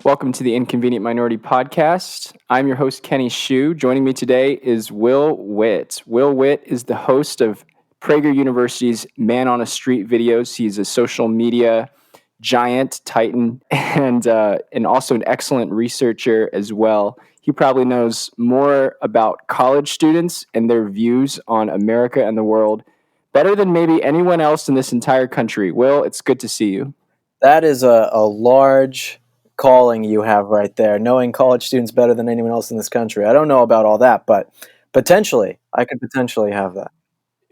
Welcome to the Inconvenient Minority Podcast. I'm your host, Kenny Hsu. Joining me today is Will Witt. Will Witt is the host of Prager University's Man on a Street videos. He's a social media giant, titan, and also an excellent researcher as well. He probably knows more about college students and their views on America and the world better than maybe anyone else in this entire country. Will, it's good to see you. That is a large calling you have right there, knowing college students better than anyone else in this country. I don't know about all that, but potentially, I could potentially have that.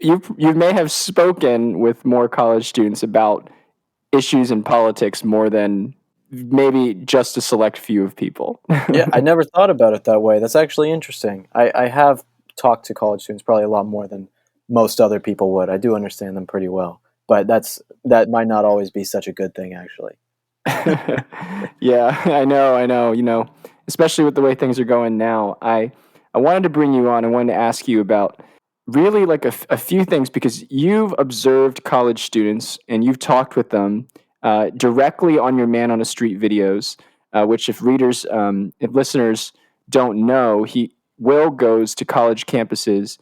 You may have spoken with more college students about issues in politics more than maybe just a select few of people. Yeah, I never thought about it that way. That's actually interesting. I have talked to college students probably a lot more than most other people would. I do understand them pretty well, but that might not always be such a good thing, actually. Yeah, I know. Especially with the way things are going now. I wanted to bring you on. I wanted to ask you about really like a few things because you've observed college students and you've talked with them directly on your Man on a Street videos, which if listeners don't know, Will goes to college campuses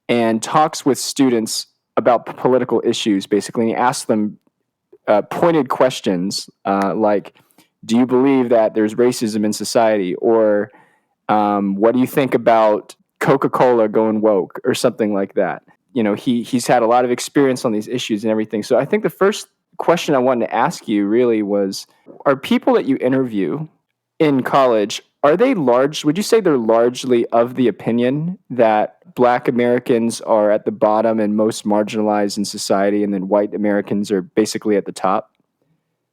and talks with students about political issues, basically, and he asks them pointed questions like, do you believe that there's racism in society? Or what do you think about Coca-Cola going woke or something like that? You know, he's had a lot of experience on these issues and everything. So I think the first question I wanted to ask you really was, are people that you interview in college, would you say they're largely of the opinion that Black Americans are at the bottom and most marginalized in society, and then white Americans are basically at the top?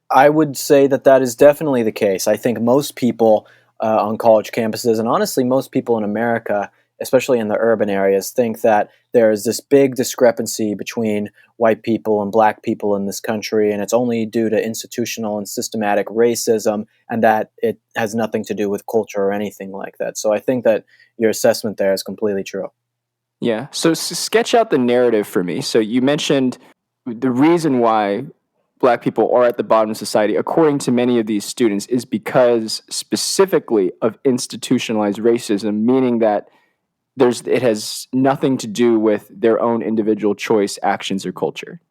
I would say that is definitely the case. I think most people on college campuses, and honestly most people in America, especially in the urban areas, think that there is this big discrepancy between white people and Black people in this country, and it's only due to institutional and systematic racism, and that it has nothing to do with culture or anything like that. So I think that your assessment there is completely true. Yeah. So sketch out the narrative for me. So you mentioned the reason why Black people are at the bottom of society, according to many of these students, is because specifically of institutionalized racism, meaning that it has nothing to do with their own individual choice, actions, or culture.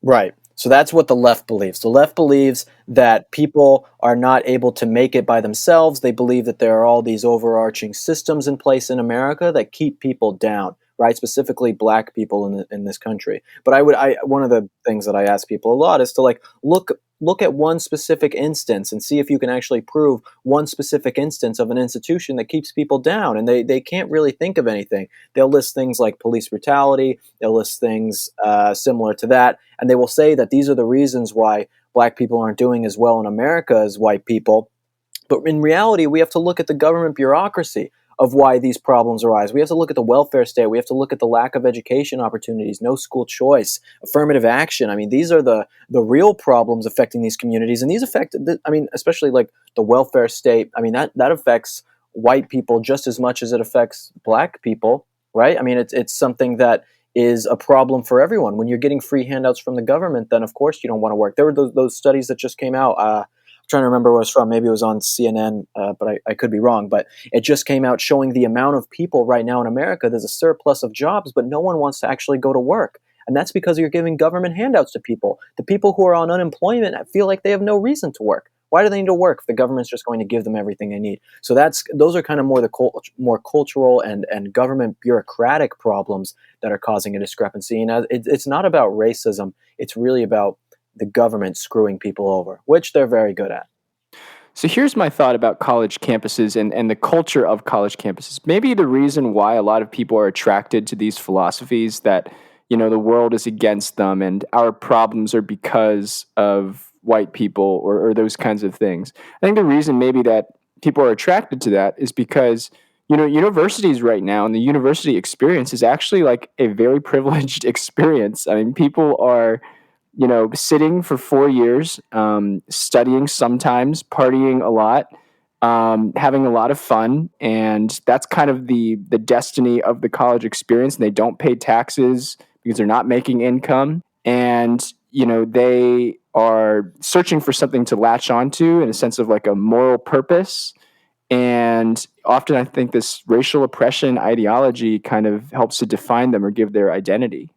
Right. So that's what the left believes. The left believes that people are not able to make it by themselves. They believe that there are all these overarching systems in place in America that keep people down, right? Specifically Black people in this country. But one of the things that I ask people a lot is to look at one specific instance and see if you can actually prove one specific instance of an institution that keeps people down. And they can't really think of anything. They'll list things like police brutality. They'll list things similar to that. And they will say that these are the reasons why Black people aren't doing as well in America as white people. But in reality, we have to look at the government bureaucracy of why these problems arise. We have to look at the welfare state. We have to look at the lack of education opportunities, no school choice, affirmative action. I mean, these are the real problems affecting these communities. And these affect, especially like the welfare state. I mean, that affects white people just as much as it affects Black people, right? I mean, it's something that is a problem for everyone. When you're getting free handouts from the government, then of course you don't want to work. There were those studies that just came out. Trying to remember where it was from. Maybe it was on CNN, but I could be wrong. But it just came out showing the amount of people right now in America. There's a surplus of jobs, but no one wants to actually go to work. And that's because you're giving government handouts to people. The people who are on unemployment feel like they have no reason to work. Why do they need to work if the government's just going to give them everything they need? So those are kind of more cultural and government bureaucratic problems that are causing a discrepancy. And it's not about racism. It's really about the government screwing people over, which they're very good at. So here's my thought about college campuses and the culture of college campuses. Maybe the reason why a lot of people are attracted to these philosophies that, the world is against them and our problems are because of white people or those kinds of things. I think the reason maybe that people are attracted to that is because, universities right now and the university experience is actually like a very privileged experience. I mean, people are sitting for 4 years, studying sometimes, partying a lot, having a lot of fun. And that's kind of the destiny of the college experience. And they don't pay taxes because they're not making income. And, they are searching for something to latch onto in a sense of like a moral purpose. And often I think this racial oppression ideology kind of helps to define them or give their identity.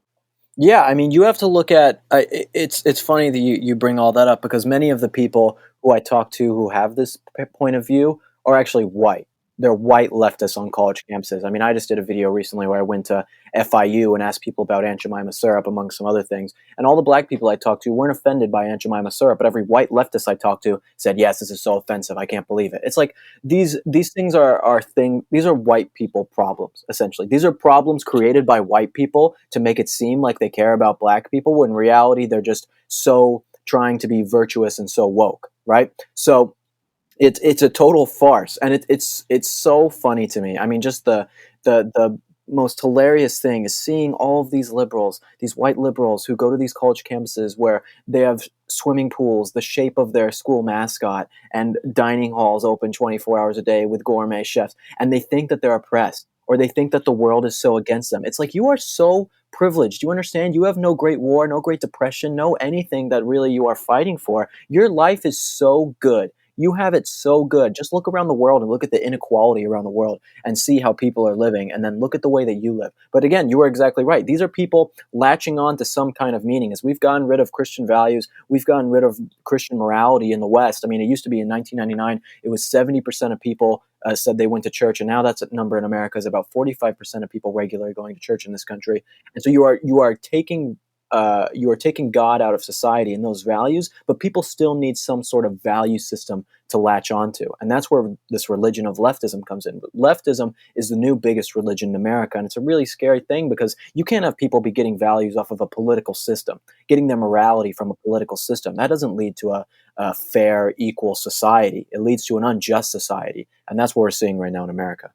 Yeah, I mean, you have to look at it's funny that you bring all that up because many of the people who I talk to who have this point of view are actually white. They're white leftists on college campuses. I mean, I just did a video recently where I went to FIU and asked people about Aunt Jemima syrup, among some other things. And all the black people I talked to weren't offended by Aunt Jemima syrup, but every white leftist I talked to said, "Yes, this is so offensive. I can't believe it." It's like these things these are white people problems, essentially. These are problems created by white people to make it seem like they care about black people, when in reality they're just so trying to be virtuous and so woke, right? So it's a total farce, and it's so funny to me. I mean, just the most hilarious thing is seeing all of these liberals, these white liberals who go to these college campuses where they have swimming pools the shape of their school mascot and dining halls open 24 hours a day with gourmet chefs, and they think that they're oppressed, or they think that the world is so against them. It's like, you are so privileged. You understand? You have no Great War, no Great Depression, no anything that really you are fighting for. Your life is so good. You have it so good. Just look around the world and look at the inequality around the world and see how people are living, and then look at the way that you live. But again, you are exactly right. These are people latching on to some kind of meaning. As we've gotten rid of Christian values, we've gotten rid of Christian morality in the West. I mean, it used to be in 1999, it was 70% of people said they went to church, and now that's a number in America is about 45% of people regularly going to church in this country. And so you are taking God out of society and those values, but people still need some sort of value system to latch onto. And that's where this religion of leftism comes in. But leftism is the new biggest religion in America. And it's a really scary thing because you can't have people be getting values off of a political system, getting their morality from a political system. That doesn't lead to a fair, equal society. It leads to an unjust society. And that's what we're seeing right now in America.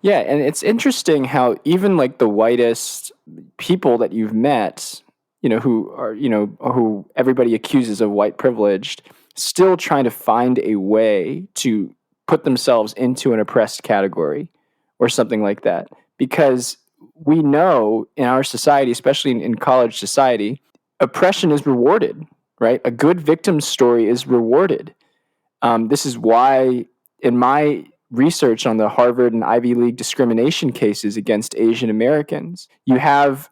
Yeah, and it's interesting how even like the whitest people that you've met, who everybody accuses of white privileged, still trying to find a way to put themselves into an oppressed category or something like that. Because we know in our society, especially in college society, oppression is rewarded, right? A good victim story is rewarded. This is why, in my research on the Harvard and Ivy League discrimination cases against Asian Americans, you have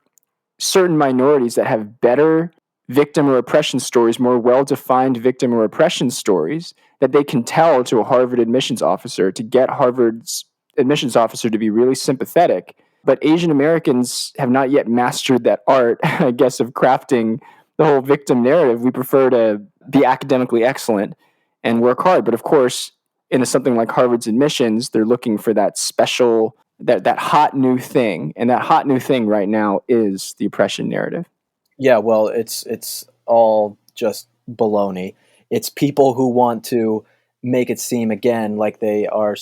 certain minorities that have better victim or oppression stories, more well-defined victim or oppression stories that they can tell to a Harvard admissions officer to get Harvard's admissions officer to be really sympathetic. But Asian Americans have not yet mastered that art, I guess, of crafting the whole victim narrative. We prefer to be academically excellent and work hard. But of course, in something like Harvard's admissions, they're looking for that special, that hot new thing. And that hot new thing right now is the oppression narrative. Yeah, well, it's all just baloney. It's people who want to make it seem again like they are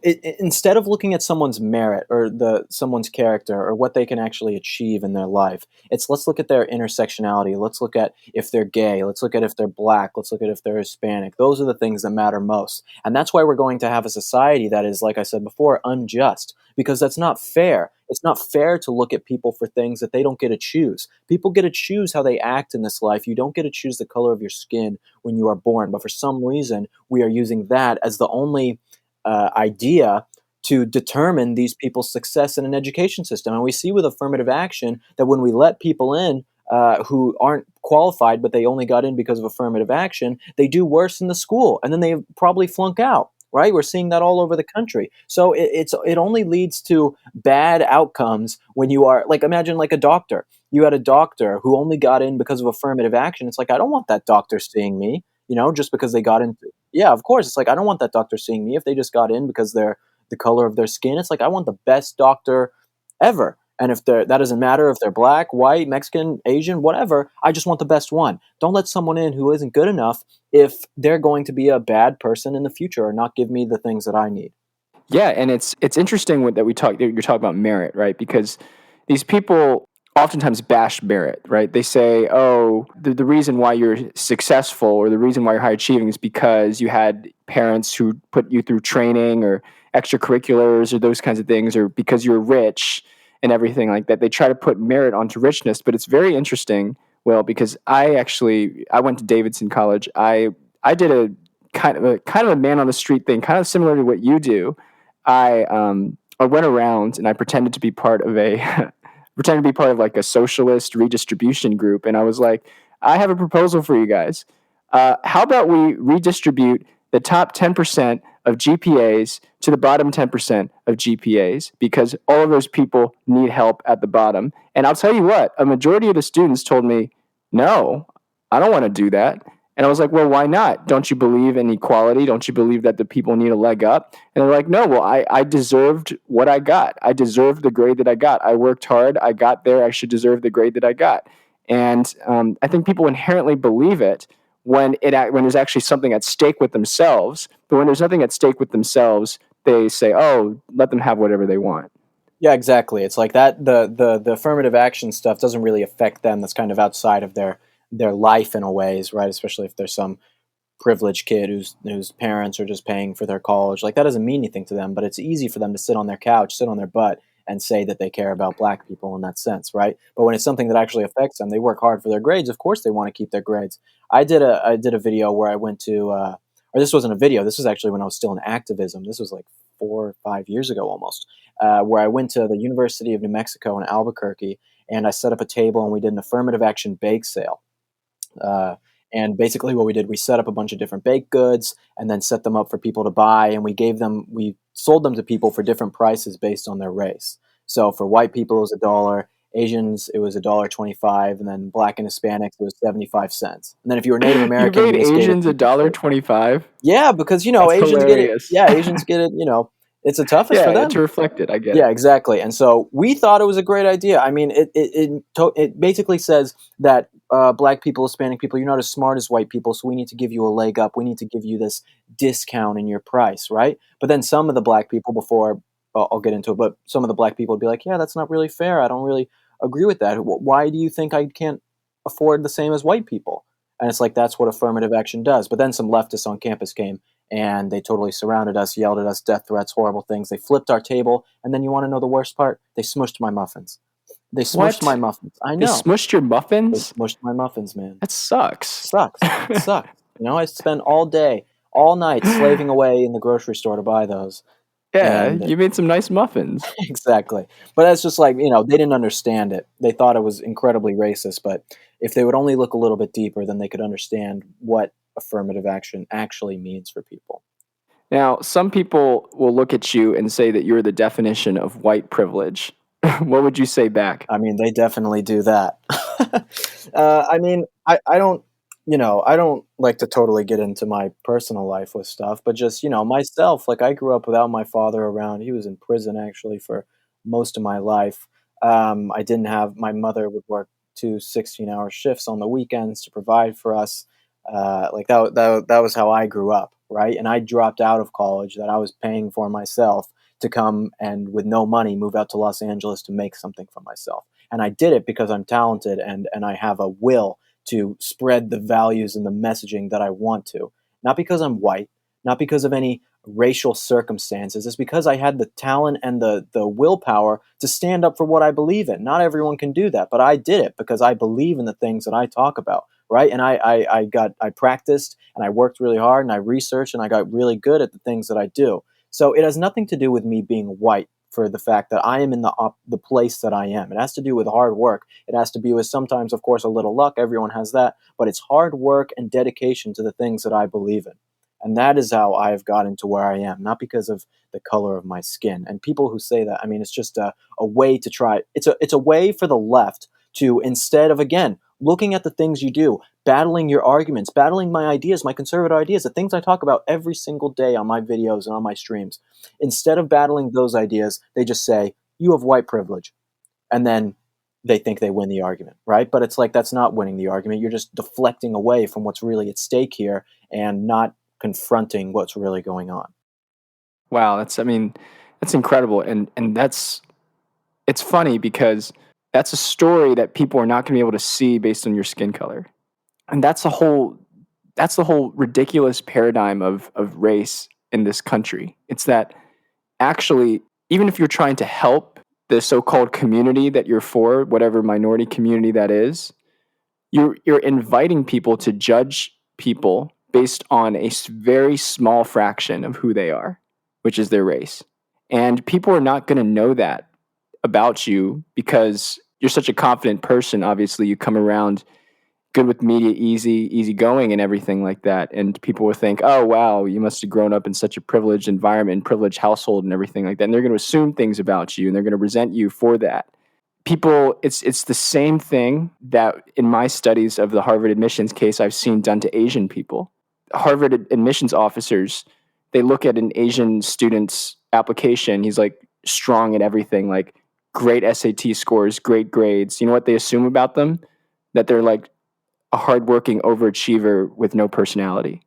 instead of looking at someone's merit or someone's character or what they can actually achieve in their life, it's let's look at their intersectionality. Let's look at if they're gay. Let's look at if they're black. Let's look at if they're Hispanic. Those are the things that matter most. And that's why we're going to have a society that is, like I said before, unjust, because that's not fair. It's not fair to look at people for things that they don't get to choose. People get to choose how they act in this life. You don't get to choose the color of your skin when you are born. But for some reason, we are using that as the only idea to determine these people's success in an education system. And we see with affirmative action that when we let people in who aren't qualified, but they only got in because of affirmative action, they do worse in the school, and then they probably flunk out. Right, we're seeing that all over the country. So it only leads to bad outcomes when you are like, imagine like a doctor. You had a doctor who only got in because of affirmative action. It's like, I don't want that doctor seeing me, just because they got in. Yeah, of course. It's like, I don't want that doctor seeing me if they just got in because they're the color of their skin. It's like, I want the best doctor ever. And that doesn't matter if they're black, white, Mexican, Asian, whatever. I just want the best one. Don't let someone in who isn't good enough if they're going to be a bad person in the future or not give me the things that I need. Yeah, and it's interesting that you're talking about merit, right? Because these people oftentimes bash merit, right? They say, oh, the reason why you're successful or the reason why you're high achieving is because you had parents who put you through training or extracurriculars or those kinds of things, or because you're rich and everything like that. They try to put merit onto richness, but it's very interesting Will, because I went to Davidson College. I did a kind of a man on the street thing, kind of similar to what you do. I went around and I pretended to be part of a pretended to be part of like a socialist redistribution group, and I was like, I have a proposal for you guys. How about we redistribute the top 10% of GPAs to the bottom 10% of GPAs, because all of those people need help at the bottom. And I'll tell you what, a majority of the students told me, no, I don't want to do that. And I was like, well, why not? Don't you believe in equality? Don't you believe that the people need a leg up? And they're like, no, well, I deserved what I got. I deserved the grade that I got. I worked hard. I got there. I should deserve the grade that I got. And I think people inherently believe it when there's actually something at stake with themselves. But when there's nothing at stake with themselves, they say, oh, let them have whatever they want. Yeah, exactly. It's like that. The affirmative action stuff doesn't really affect them. That's kind of outside of their life in a ways, right? Especially if there's some privileged kid whose parents are just paying for their college. Like, that doesn't mean anything to them, but it's easy for them to sit on their couch, sit on their butt, and say that they care about black people in that sense, right? But when it's something that actually affects them, they work hard for their grades. Of course, they want to keep their grades. I did a video where I went to, or this wasn't a video. This was actually when I was still in activism. This was like 4 or 5 years ago almost, where I went to the University of New Mexico in Albuquerque, and I set up a table and we did an affirmative action bake sale. And basically what we did, we set up a bunch of different baked goods and then set them up for people to buy. And we sold them to people for different prices based on their race. So for white people, it was $1. Asians, it was $1.25, and then black and Hispanics, it was 75 cents. And then if you were Native American, you paid Asians $1.25. Yeah, because That's Asians hilarious. get it. Yeah, Asians get it. It's the toughest for them. To reflect it. I get it. Yeah, exactly. And so we thought it was a great idea. I mean, it basically says that black people, Hispanic people, you're not as smart as white people, so we need to give you a leg up. We need to give you this discount in your price, right? But then some of the black people, before I'll get into it, but some of the black people would be like, yeah, that's not really fair. I don't really agree with that. Why do you think I can't afford the same as white people? And it's like, that's what affirmative action does. But then some leftists on campus came and they totally surrounded us, yelled at us, death threats, horrible things. They flipped our table. And then you want to know the worst part? They smushed my muffins. They smushed my muffins. I know. They smushed your muffins? They smushed my muffins, man. That sucks. Sucks. It sucks. I spend all day, all night slaving away in the grocery store to buy those. Yeah, you made some nice muffins. Exactly. But that's just like, they didn't understand it. They thought it was incredibly racist. But if they would only look a little bit deeper, then they could understand what affirmative action actually means for people. Now, some people will look at you and say that you're the definition of white privilege. What would you say back? I mean, they definitely do that. I mean, I don't, I don't like to totally get into my personal life with stuff, but just, myself, like I grew up without my father around. He was in prison actually for most of my life. My mother would work 2 16-hour shifts on the weekends to provide for us. Like that was how I grew up, right? And I dropped out of college that I was paying for myself to come and with no money move out to Los Angeles to make something for myself. And I did it because I'm talented and I have a will to spread the values and the messaging that I want to. Not because I'm white, not because of any racial circumstances. It's because I had the talent and the willpower to stand up for what I believe in. Not everyone can do that, but I did it because I believe in the things that I talk about, right? And I practiced and I worked really hard and I researched and I got really good at the things that I do. So it has nothing to do with me being white for the fact that I am in the place that I am. It has to do with hard work. It has to be with sometimes, of course, a little luck. Everyone has that. But it's hard work and dedication to the things that I believe in. And that is how I've gotten to where I am, not because of the color of my skin. And people who say that, I mean, it's just a way to try. It's a way for the left to, instead of, again, looking at the things you do, battling your arguments, battling my ideas, my conservative ideas, the things I talk about every single day on my videos and on my streams. Instead of battling those ideas, they just say, you have white privilege. And then they think they win the argument, right? But it's like, that's not winning the argument. You're just deflecting away from what's really at stake here and not confronting what's really going on. Wow, that's incredible. And it's funny because that's a story that people are not going to be able to see based on your skin color. And that's the whole ridiculous paradigm of race in this country. It's that actually, even if you're trying to help the so-called community that you're for, whatever minority community that is, you're inviting people to judge people based on a very small fraction of who they are, which is their race. And people are not going to know that about you because you're such a confident person. Obviously, you come around good with media, easy going and everything like that. And people will think, oh, wow, you must have grown up in such a privileged environment, privileged household and everything like that. And they're going to assume things about you and they're going to resent you for that. People, it's the same thing that in my studies of the Harvard admissions case I've seen done to Asian people. Harvard admissions officers, they look at an Asian student's application. He's like strong at everything, like great SAT scores, great grades. You know what they assume about them? That they're like a hardworking overachiever with no personality.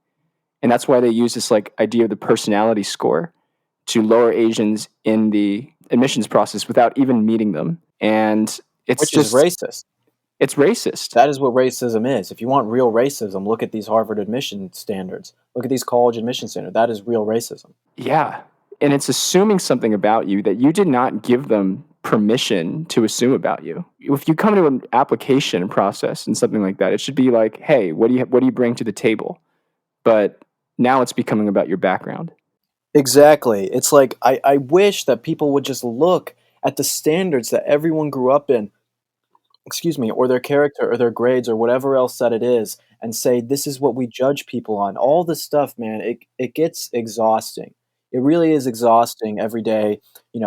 And that's why they use this like idea of the personality score to lower Asians in the admissions process without even meeting them. And which is racist. It's racist. That is what racism is. If you want real racism, look at these Harvard admission standards. Look at these college admission standards. That is real racism. Yeah. And it's assuming something about you that you did not give them permission to assume about you. If you come to an application process and something like that, it should be like, hey, what do you bring to the table? But now it's becoming about your background. Exactly. It's like I wish that people would just look at the standards that everyone grew up in, or their character or their grades or whatever else that it is, and say, this is what we judge people on. All this stuff, man, it gets exhausting. It really is exhausting every day,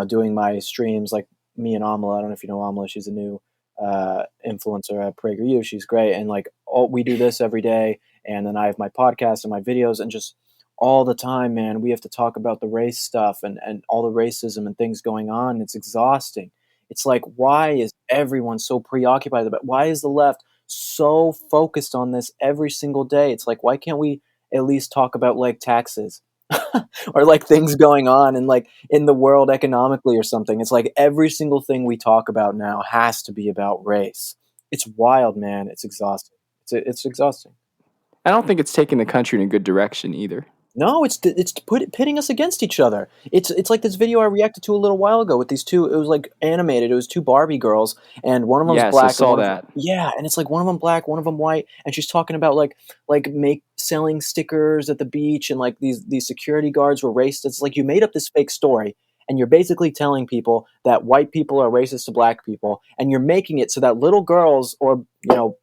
doing my streams like me and Amala. I don't know if you know Amala. She's a new influencer at PragerU. She's great. And like we do this every day. And then I have my podcast and my videos, and just all the time, man, we have to talk about the race stuff and all the racism and things going on. It's exhausting. It's like, why is everyone so preoccupied about it? Why is the left so focused on this every single day? It's like, why can't we at least talk about like taxes or like things going on and like in the world economically or something? It's like every single thing we talk about now has to be about race. It's wild, man. It's exhausting. It's exhausting. I don't think it's taking the country in a good direction either. No, it's pitting us against each other. It's like this video I reacted to a little while ago with these two. It was like animated. It was two Barbie girls, and one of them's Yes, black. I saw and that. Yeah, and it's like one of them black, one of them white, and she's talking about like selling stickers at the beach, and like these security guards were racist. It's like you made up this fake story, and you're basically telling people that white people are racist to black people, and you're making it so that little girls or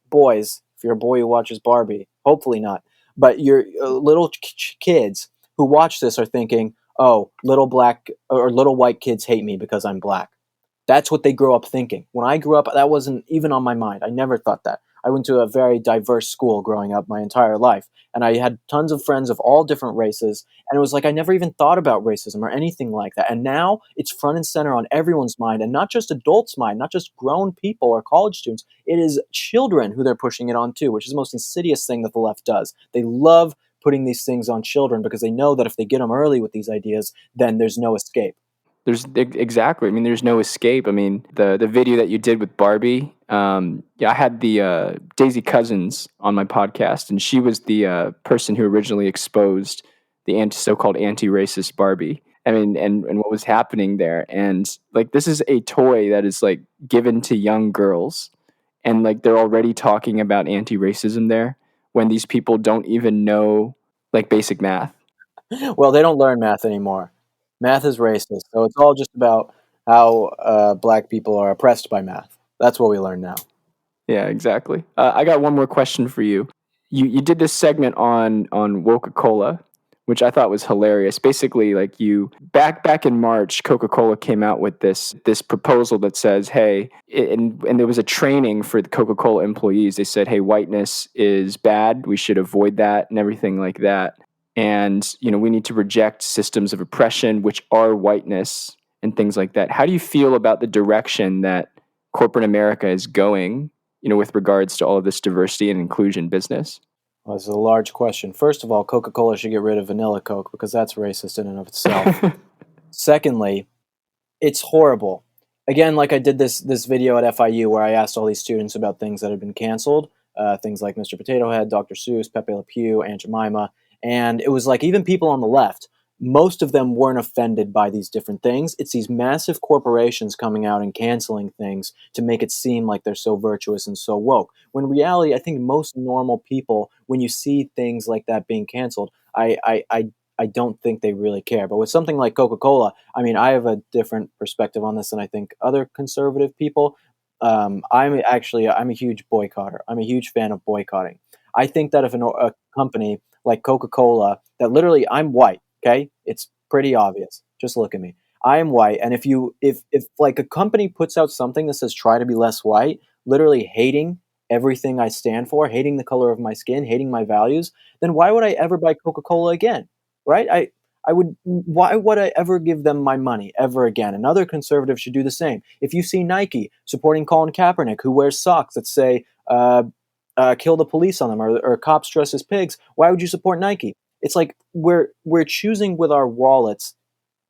boys, if you're a boy who watches Barbie, hopefully not. But your little kids who watch this are thinking, oh, little black or little white kids hate me because I'm black. That's what they grow up thinking. When I grew up, that wasn't even on my mind. I never thought that. I went to a very diverse school growing up my entire life, and I had tons of friends of all different races, and it was like I never even thought about racism or anything like that. And now it's front and center on everyone's mind, and not just adults' mind, not just grown people or college students. It is children who they're pushing it on too, which is the most insidious thing that the left does. They love putting these things on children because they know that if they get them early with these ideas, then there's no escape. Exactly. I mean, there's no escape. I mean, the video that you did with Barbie. I had the Daisy Cousins on my podcast, and she was the person who originally exposed the so-called anti-racist Barbie. I mean, and what was happening there. And like, this is a toy that is like given to young girls, and like they're already talking about anti-racism there when these people don't even know like basic math. Well, they don't learn math anymore. Math is racist, so it's all just about how black people are oppressed by math. That's what we learn now. Yeah, exactly. I got one more question for you. You did this segment on Coca-Cola, which I thought was hilarious. Basically, like you back in March, Coca-Cola came out with this proposal that says, hey, and there was a training for the Coca-Cola employees. They said, hey, whiteness is bad. We should avoid that and everything like that. And, we need to reject systems of oppression, which are whiteness and things like that. How do you feel about the direction that corporate America is going, with regards to all of this diversity and inclusion business? Well, this is a large question. First of all, Coca-Cola should get rid of vanilla Coke because that's racist in and of itself. Secondly, it's horrible. Again, like I did this video at FIU where I asked all these students about things that had been canceled, things like Mr. Potato Head, Dr. Seuss, Pepe Le Pew, Aunt Jemima. And it was like even people on the left, most of them weren't offended by these different things. It's these massive corporations coming out and canceling things to make it seem like they're so virtuous and so woke. When in reality, I think most normal people, when you see things like that being canceled, I don't think they really care. But with something like Coca-Cola, I mean, I have a different perspective on this than I think other conservative people. I'm a huge boycotter. I'm a huge fan of boycotting. I think that if a company like Coca-Cola, that literally, I'm white, okay? It's pretty obvious. Just look at me. I am white, and if like a company puts out something that says try to be less white, literally hating everything I stand for, hating the color of my skin, hating my values, then why would I ever buy Coca-Cola again? Right? I would why would I ever give them my money ever again? And other conservatives should do the same. If you see Nike supporting Colin Kaepernick, who wears socks that say kill the police on them, or cops dress as pigs, why would you support Nike? It's like we're choosing with our wallets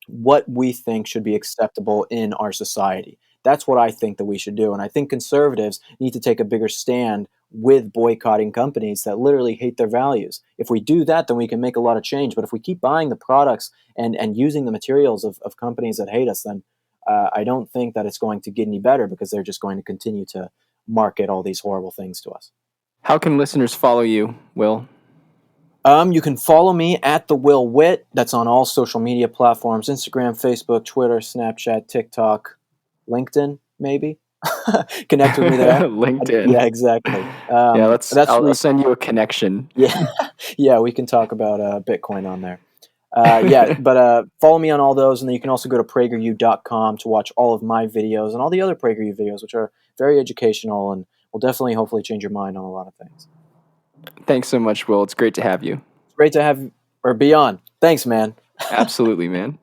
what we think should be acceptable in our society. That's what I think that we should do. And I think conservatives need to take a bigger stand with boycotting companies that literally hate their values. If we do that, then we can make a lot of change. But if we keep buying the products and using the materials of companies that hate us, then I don't think that it's going to get any better, because they're just going to continue to market all these horrible things to us. How can listeners follow you, Will? You can follow me at the Will Witt. That's on all social media platforms: Instagram, Facebook, Twitter, Snapchat, TikTok, LinkedIn, maybe. Connect with me there. LinkedIn. Yeah, exactly. Yeah, That's I'll send you a connection. yeah, yeah. We can talk about Bitcoin on there. But follow me on all those, and then you can also go to PragerU.com to watch all of my videos and all the other PragerU videos, which are very educational and will definitely, hopefully, change your mind on a lot of things. Thanks so much, Will. It's great to have you. It's great to have, or be on. Thanks, man. Absolutely, man.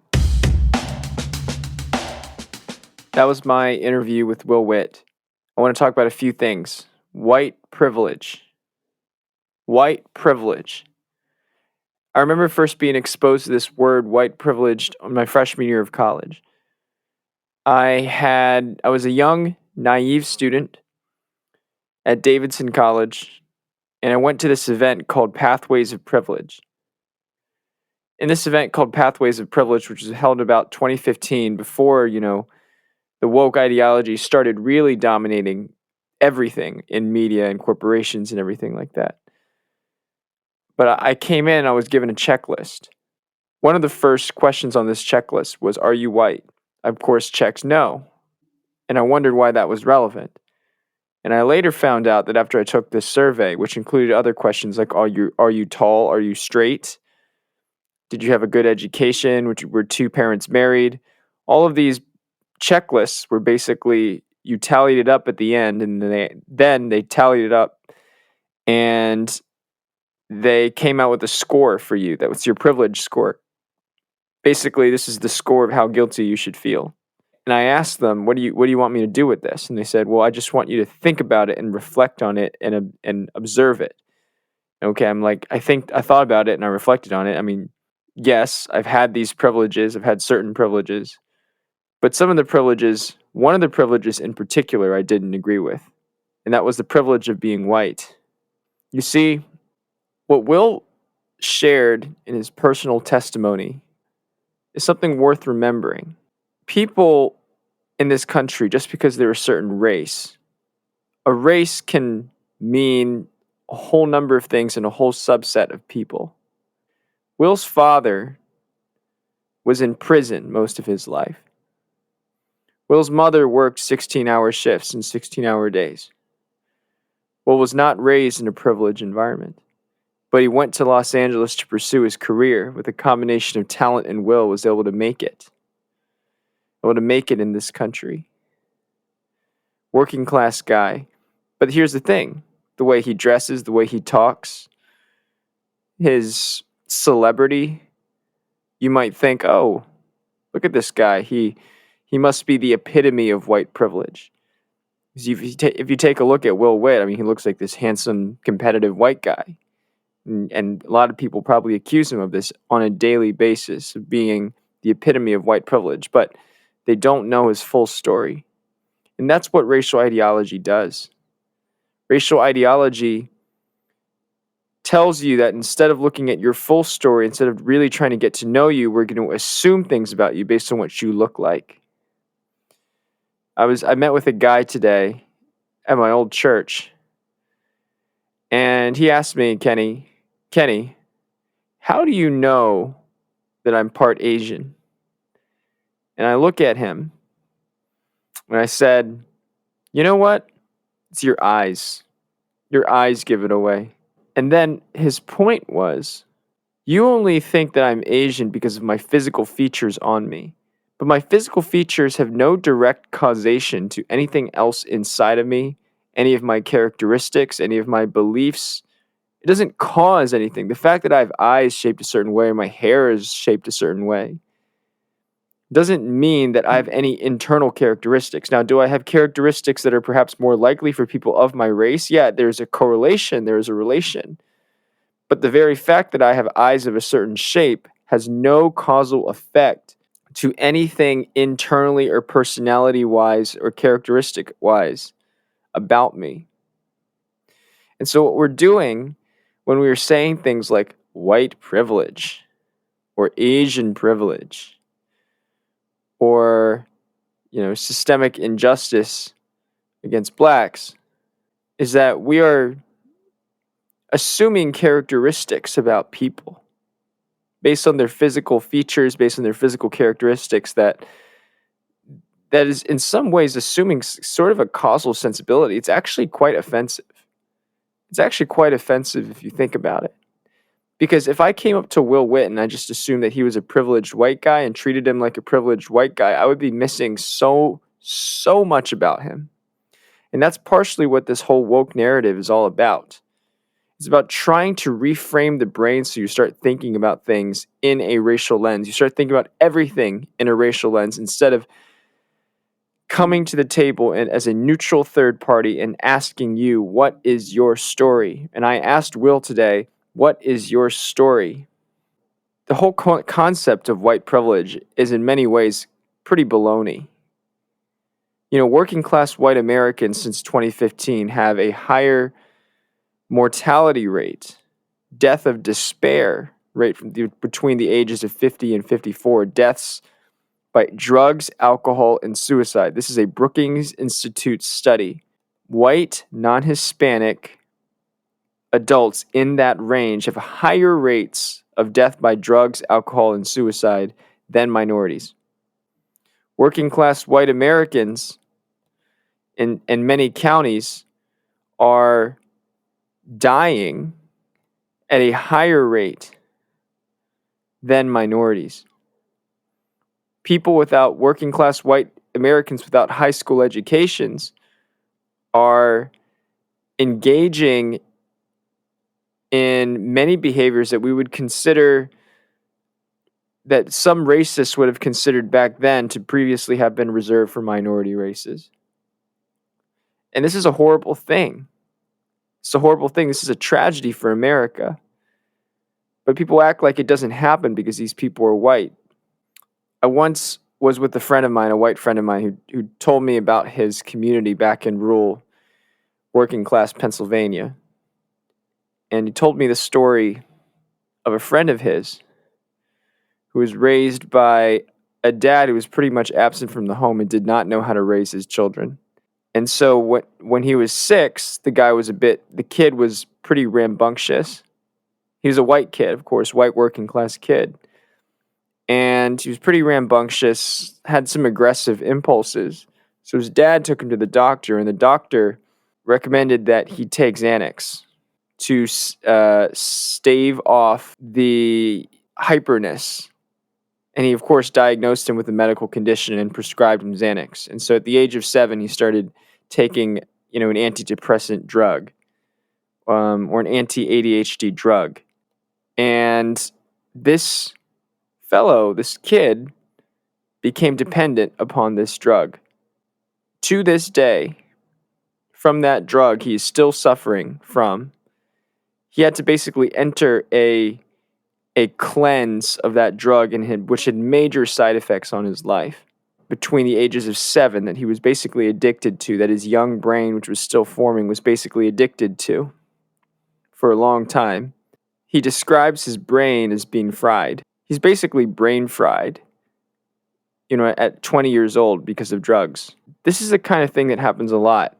That was my interview with Will Witt. I want to talk about a few things. White privilege. White privilege. I remember first being exposed to this word, white privilege, on my freshman year of college. I was a young, naive student at Davidson College, and I went to this event called Pathways of Privilege. In this event called Pathways of Privilege, which was held about 2015, before, the woke ideology started really dominating everything in media and corporations and everything like that. But I came in, I was given a checklist. One of the first questions on this checklist was, are you white? I, of course, checked no. And I wondered why that was relevant. And I later found out that after I took this survey, which included other questions like, are you tall? Are you straight? Did you have a good education? Were two parents married? All of these checklists were basically, you tallied it up at the end, and then they tallied it up, and they came out with a score for you. That was your privilege score. Basically, this is the score of how guilty you should feel. And I asked them, what do you want me to do with this? And they said, well, I just want you to think about it and reflect on it and observe it. Okay, I'm like, I thought about it and I reflected on it. I mean, yes, I've had these privileges. I've had certain privileges. But one of the privileges in particular, I didn't agree with. And that was the privilege of being white. You see, what Will shared in his personal testimony is something worth remembering. People in this country, just because they're a certain race, a race can mean a whole number of things in a whole subset of people. Will's father was in prison most of his life. Will's mother worked 16-hour shifts and 16-hour days. Will was not raised in a privileged environment, but he went to Los Angeles to pursue his career. With a combination of talent and will, was able to make it in this country. Working class guy. But here's the thing, the way he dresses, the way he talks, his celebrity, you might think, oh, look at this guy. He must be the epitome of white privilege. If you take a look at Will Witt, I mean, he looks like this handsome, competitive white guy. And a lot of people probably accuse him of this on a daily basis, of being the epitome of white privilege, but they don't know his full story. And that's what racial ideology does. Racial ideology tells you that instead of looking at your full story, instead of really trying to get to know you, we're going to assume things about you based on what you look like. I met with a guy today at my old church, and he asked me, Kenny, how do you know that I'm part Asian? And I look at him and I said, you know what? It's your eyes. Your eyes give it away. And then his point was, you only think that I'm Asian because of my physical features on me. But my physical features have no direct causation to anything else inside of me, any of my characteristics, any of my beliefs. It doesn't cause anything. The fact that I have eyes shaped a certain way, or my hair is shaped a certain way, doesn't mean that I have any internal characteristics. Now, do I have characteristics that are perhaps more likely for people of my race? Yeah, there's a correlation, there's a relation. But the very fact that I have eyes of a certain shape has no causal effect to anything internally or personality-wise or characteristic-wise about me. And so what we're doing when we are saying things like white privilege or Asian privilege or, systemic injustice against blacks is that we are assuming characteristics about people based on their physical features, based on their physical characteristics that is in some ways assuming sort of a causal sensibility. It's actually quite offensive. It's actually quite offensive if you think about it. Because if I came up to Will Witt and I just assumed that he was a privileged white guy and treated him like a privileged white guy, I would be missing so much about him. And that's partially what this whole woke narrative is all about. It's about trying to reframe the brain so you start thinking about things in a racial lens. You start thinking about everything in a racial lens instead of coming to the table and as a neutral third party and asking you, what is your story? And I asked Will today, what is your story? The whole concept of white privilege is in many ways pretty baloney. Working class white Americans since 2015 have a higher mortality rate, death of despair rate between the ages of 50 and 54, deaths by drugs, alcohol, and suicide. This is a Brookings Institute study. White, non-Hispanic adults in that range have higher rates of death by drugs, alcohol, and suicide than minorities. Working class white Americans in many counties are dying at a higher rate than minorities. People without working class white Americans without high school educations are engaging in many behaviors that we would consider, that some racists would have considered back then to previously have been reserved for minority races. And this is a horrible thing. It's a horrible thing. This is a tragedy for America. But people act like it doesn't happen because these people are white. I once was with a friend of mine, a white friend of mine, who told me about his community back in rural, working class Pennsylvania. And he told me the story of a friend of his who was raised by a dad who was pretty much absent from the home and did not know how to raise his children. And so when he was 6, the kid was pretty rambunctious. He was a white kid, of course, white working class kid. And he was pretty rambunctious, had some aggressive impulses. So his dad took him to the doctor, and the doctor recommended that he take Xanax to stave off the hyperness. And he, of course, diagnosed him with a medical condition and prescribed him Xanax. And so at the age of 7, he started taking, an antidepressant drug, or an anti-ADHD drug. And this kid, became dependent upon this drug. To this day, from that drug he is still suffering from. He had to basically enter a cleanse of that drug, which had major side effects on his life between the ages of 7, that he was basically addicted to, that his young brain, which was still forming, was basically addicted to for a long time. He describes his brain as being fried. He's basically brain fried, at 20 years old because of drugs. This is the kind of thing that happens a lot.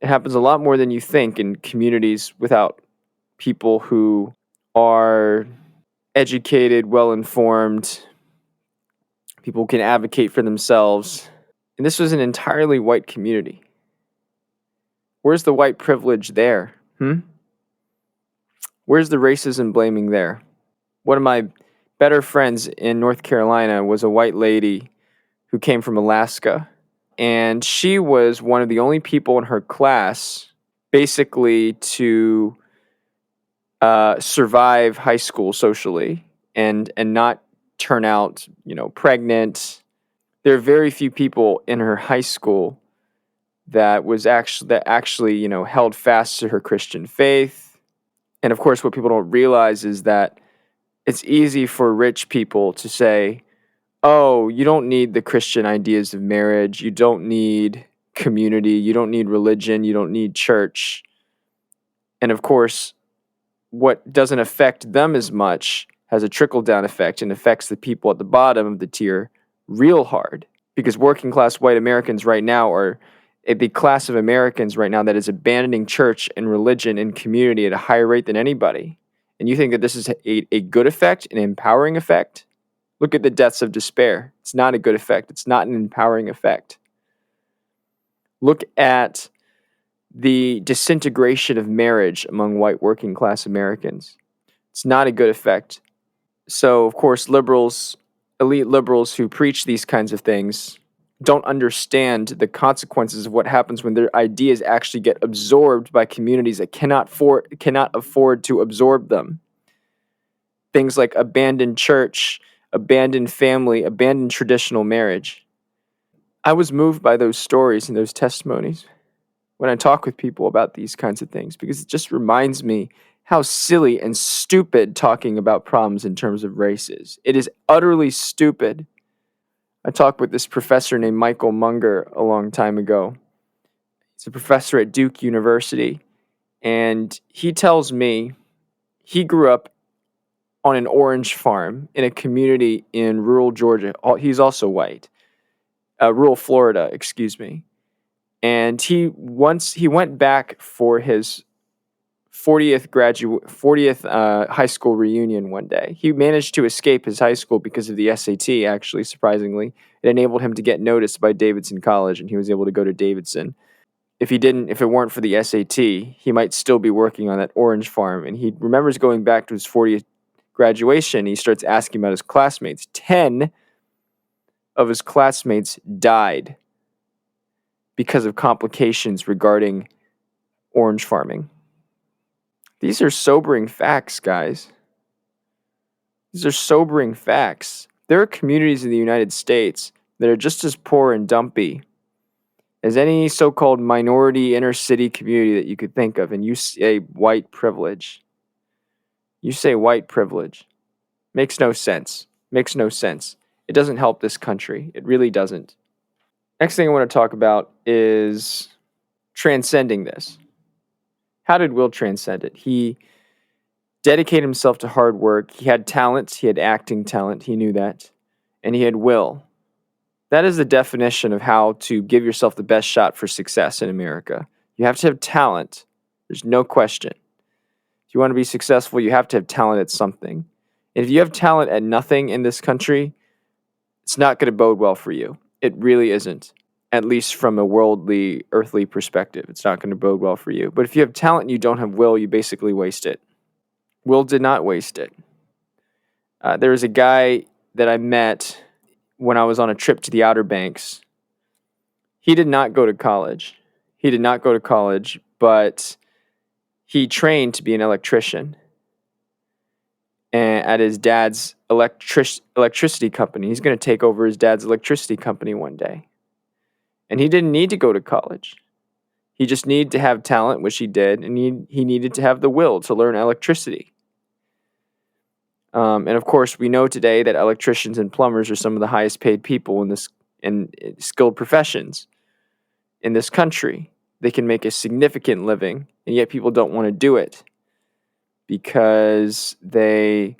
It happens a lot more than you think in communities without people who are educated, well-informed, people who can advocate for themselves. And this was an entirely white community. Where's the white privilege there? Where's the racism blaming there? One of my better friends in North Carolina was a white lady who came from Alaska. And she was one of the only people in her class basically to survive high school socially and not turn out, pregnant. There are very few people in her high school that actually held fast to her Christian faith. And of course, what people don't realize is that it's easy for rich people to say, oh, you don't need the Christian ideas of marriage. You don't need community. You don't need religion. You don't need church. And of course, what doesn't affect them as much has a trickle-down effect and affects the people at the bottom of the tier real hard. Because working class white Americans right now are the class of Americans right now that is abandoning church and religion and community at a higher rate than anybody. And you think that this is a good effect, an empowering effect? Look at the deaths of despair. It's not a good effect. It's not an empowering effect. Look at the disintegration of marriage among white working class Americans. It's not a good effect. So, of course, elite liberals who preach these kinds of things don't understand the consequences of what happens when their ideas actually get absorbed by communities that cannot afford to absorb them. Things like abandoned church, abandoned family, abandoned traditional marriage. I was moved by those stories and those testimonies when I talk with people about these kinds of things, because it just reminds me how silly and stupid talking about problems in terms of race is. It is utterly stupid. I talked with this professor named Michael Munger a long time ago. He's a professor at Duke University, and he tells me he grew up on an orange farm in a community in rural Georgia. He's also white. Rural Florida, excuse me. And he went back for his 40th high school reunion one day. He managed to escape his high school because of the SAT, actually, surprisingly. It enabled him to get noticed by Davidson College, and he was able to go to Davidson. If it weren't for the SAT, he might still be working on that orange farm. And he remembers going back to his 40th graduation. He starts asking about his classmates. 10 of his classmates died because of complications regarding orange farming. These are sobering facts, guys. These are sobering facts. There are communities in the United States that are just as poor and dumpy as any so-called minority inner city community that you could think of, and you say white privilege. You say white privilege. Makes no sense. Makes no sense. It doesn't help this country. It really doesn't. Next thing I want to talk about is transcending this. How did Will transcend it? He dedicated himself to hard work. He had talent. He had acting talent. He knew that. And he had will. That is the definition of how to give yourself the best shot for success in America. You have to have talent. There's no question. If you want to be successful, you have to have talent at something. And if you have talent at nothing in this country, it's not going to bode well for you. It really isn't. At least from a worldly, earthly perspective, it's not going to bode well for you. But if you have talent and you don't have will, you basically waste it. Will did not waste it. There was a guy that I met when I was on a trip to the Outer Banks. He did not go to college. But he trained to be an electrician at his dad's electricity company. He's going to take over his dad's electricity company one day. And he didn't need to go to college. He just needed to have talent, which he did, and he needed to have the will to learn electricity. And of course, we know today that electricians and plumbers are some of the highest paid people in skilled professions in this country. They can make a significant living, and yet people don't want to do it because they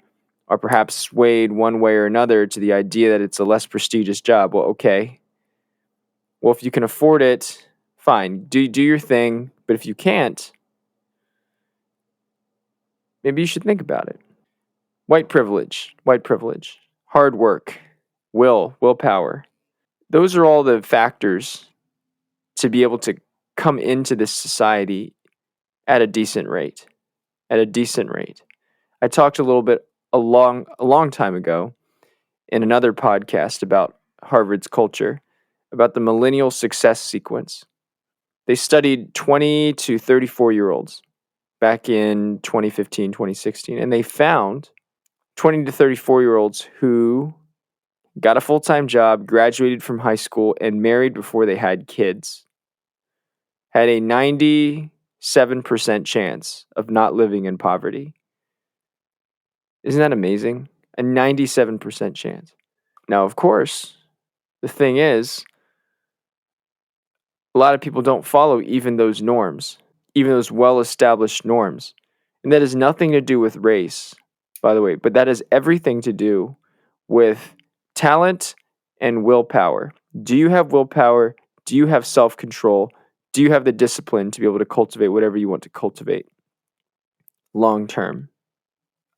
are perhaps swayed one way or another to the idea that it's a less prestigious job. Well, okay. Well, if you can afford it, fine. Do your thing. But if you can't, maybe you should think about it. White privilege, hard work, willpower. Those are all the factors to be able to come into this society at a decent rate. I talked a long time ago in another podcast about Harvard's culture, about the millennial success sequence. They studied 20 to 34-year-olds back in 2015, 2016, and they found 20 to 34-year-olds who got a full-time job, graduated from high school, and married before they had kids had a 97% chance of not living in poverty. Isn't that amazing? A 97% chance. Now, of course, the thing is, a lot of people don't follow even those norms, even those well-established norms. And that has nothing to do with race, by the way, but that has everything to do with talent and willpower. Do you have willpower? Do you have self-control? Do you have the discipline to be able to cultivate whatever you want to cultivate long term?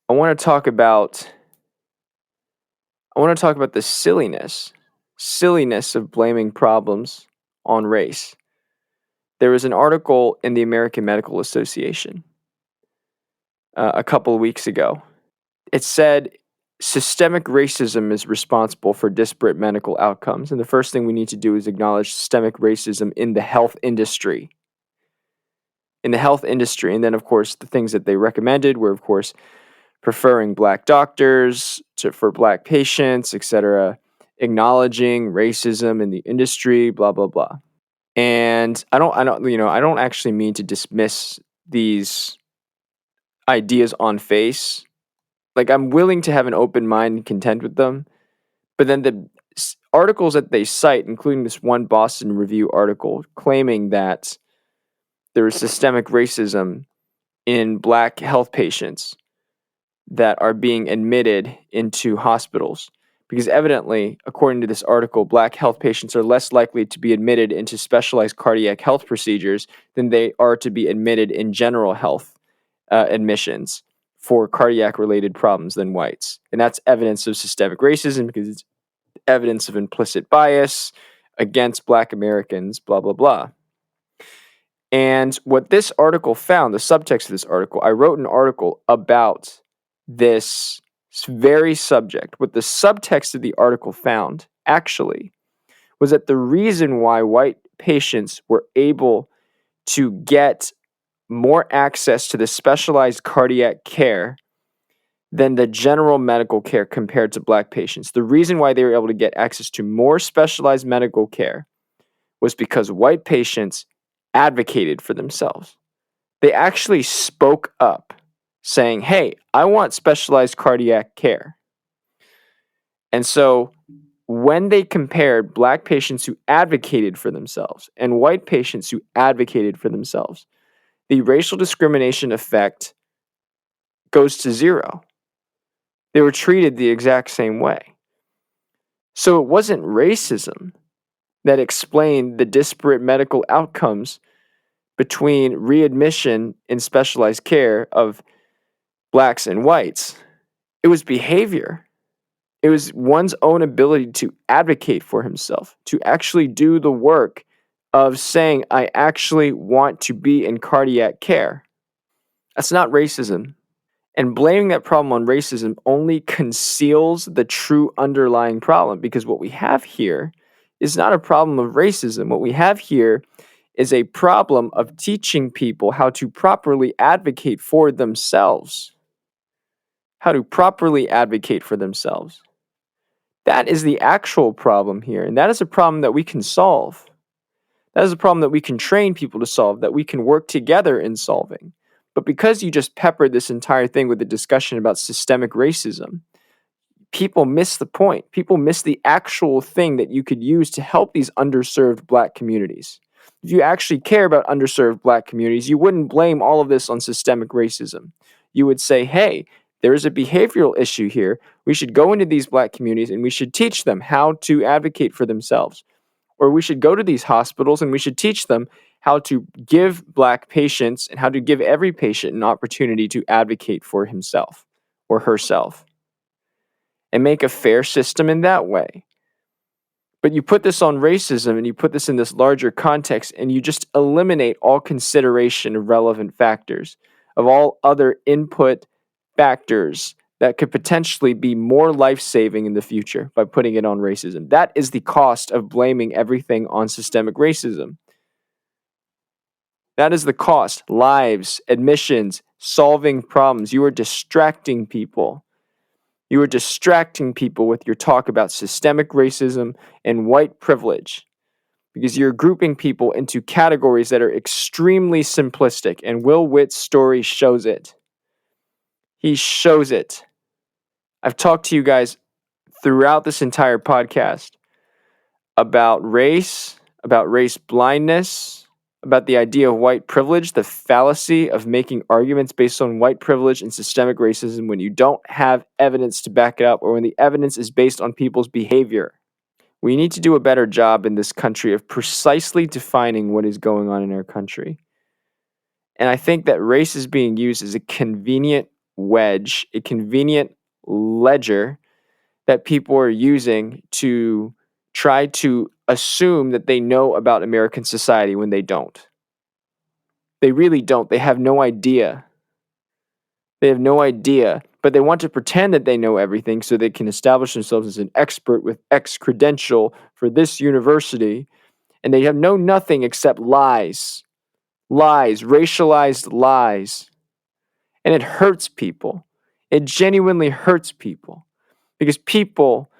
I want to talk about the silliness of blaming problems on race. There was an article in the American Medical Association a couple of weeks ago. It said systemic racism is responsible for disparate medical outcomes, and the first thing we need to do is acknowledge systemic racism in the health industry. And then, of course, the things that they recommended were, of course, preferring black doctors for black patients, etc., acknowledging racism in the industry, blah blah blah. And I don't actually mean to dismiss these ideas on face. Like, I'm willing to have an open mind and content with them, but then the articles that they cite, including this one Boston Review article claiming that there is systemic racism in black health patients that are being admitted into hospitals. Because evidently, according to this article, black health patients are less likely to be admitted into specialized cardiac health procedures than they are to be admitted in general health admissions for cardiac-related problems than whites. And that's evidence of systemic racism because it's evidence of implicit bias against black Americans, blah, blah, blah. And what this article found, the subtext of this article, I wrote an article about this very subject. What the subtext of the article found, actually, was that the reason why white patients were able to get more access to the specialized cardiac care than the general medical care compared to black patients. The reason why they were able to get access to more specialized medical care was because white patients advocated for themselves. They actually spoke up saying, hey, I want specialized cardiac care. And so when they compared black patients who advocated for themselves and white patients who advocated for themselves, the racial discrimination effect goes to zero. They were treated the exact same way. So it wasn't racism that explained the disparate medical outcomes between readmission in specialized care of blacks and whites. It was behavior. It was one's own ability to advocate for himself, to actually do the work of saying, I actually want to be in cardiac care. That's not racism. And blaming that problem on racism only conceals the true underlying problem, because what we have here is not a problem of racism. What we have here is a problem of teaching people how to properly advocate for themselves. How to properly advocate for themselves. That is the actual problem here, and that is a problem that we can solve. That is a problem that we can train people to solve, that we can work together in solving. But because you just peppered this entire thing with a discussion about systemic racism, people miss the point. People miss the actual thing that you could use to help these underserved black communities. If you actually care about underserved black communities, you wouldn't blame all of this on systemic racism. you would say, hey, there is a behavioral issue here. We should go into these Black communities and we should teach them how to advocate for themselves. Or we should go to these hospitals and we should teach them how to give Black patients and how to give every patient an opportunity to advocate for himself or herself and make a fair system in that way. But you put this on racism and you put this in this larger context and you just eliminate all consideration of relevant factors, of all other input factors that could potentially be more life-saving in the future by putting it on racism. That is the cost of blaming everything on systemic racism. That is the cost. Lives, admissions, solving problems. You are distracting people. You are distracting people with your talk about systemic racism and white privilege because you're grouping people into categories that are extremely simplistic, and Will Witt's story shows it. He shows it. I've talked to you guys throughout this entire podcast about race blindness, about the idea of white privilege, the fallacy of making arguments based on white privilege and systemic racism when you don't have evidence to back it up or when the evidence is based on people's behavior. We need to do a better job in this country of precisely defining what is going on in our country. And I think that race is being used as a convenient wedge, a convenient ledger that people are using to try to assume that they know about American society when they don't. They really don't. They have no idea. They have no idea, but they want to pretend that they know everything so they can establish themselves as an expert with X credential for this university, and they have known nothing except lies, racialized lies, and it hurts people. It genuinely hurts people because people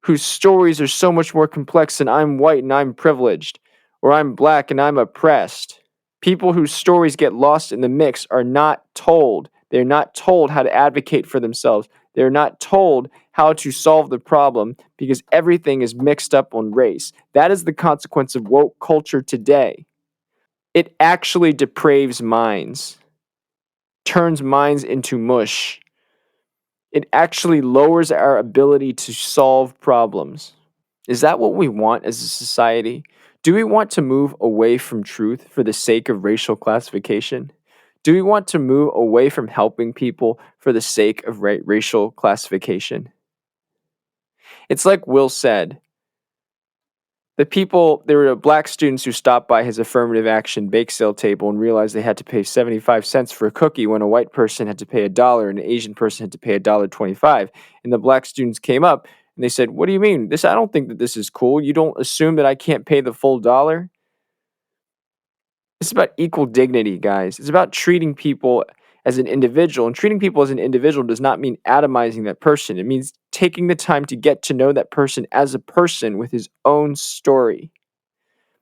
whose stories are so much more complex than I'm white and I'm privileged, or I'm Black and I'm oppressed. People whose stories get lost in the mix are not told. They're not told how to advocate for themselves. They're not told how to solve the problem because everything is mixed up on race. That is the consequence of woke culture today. It actually depraves minds, turns minds into mush. It actually lowers our ability to solve problems. Is that what we want as a society? Do we want to move away from truth for the sake of racial classification? Do we want to move away from helping people for the sake of racial classification? It's like Will said. There were Black students who stopped by his affirmative action bake sale table and realized they had to pay 75 cents for a cookie when a white person had to pay $1 and an Asian person had to pay $1.25. And the Black students came up and they said, "What do you mean? I don't think that this is cool. You don't assume that I can't pay the full $1?" It's about equal dignity, guys. It's about treating people as an individual. And treating people as an individual does not mean atomizing that person. It means taking the time to get to know that person as a person with his own story.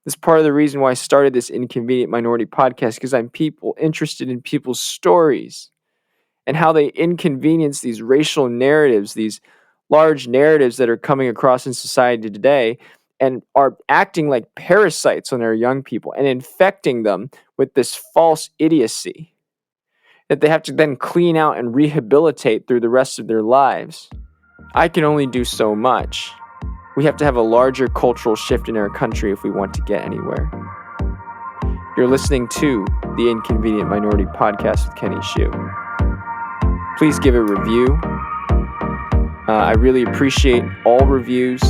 This is part of the reason why I started this Inconvenient Minority Podcast, because I'm interested in people's stories and how they inconvenience these racial narratives, these large narratives that are coming across in society today and are acting like parasites on our young people and infecting them with this false idiocy that they have to then clean out and rehabilitate through the rest of their lives. I can only do so much. We have to have a larger cultural shift in our country if we want to get anywhere. You're listening to the Inconvenient Minority Podcast with Kenny Xu. Please give a review. I really appreciate all reviews.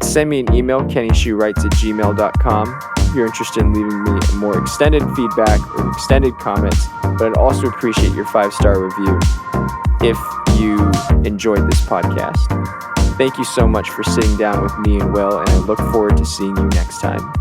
Send me an email, kennyshuwrites@gmail.com. If you're interested in leaving me a more extended feedback or extended comments, but I'd also appreciate your 5-star review if you enjoyed this podcast. Thank you so much for sitting down with me and Will, and I look forward to seeing you next time.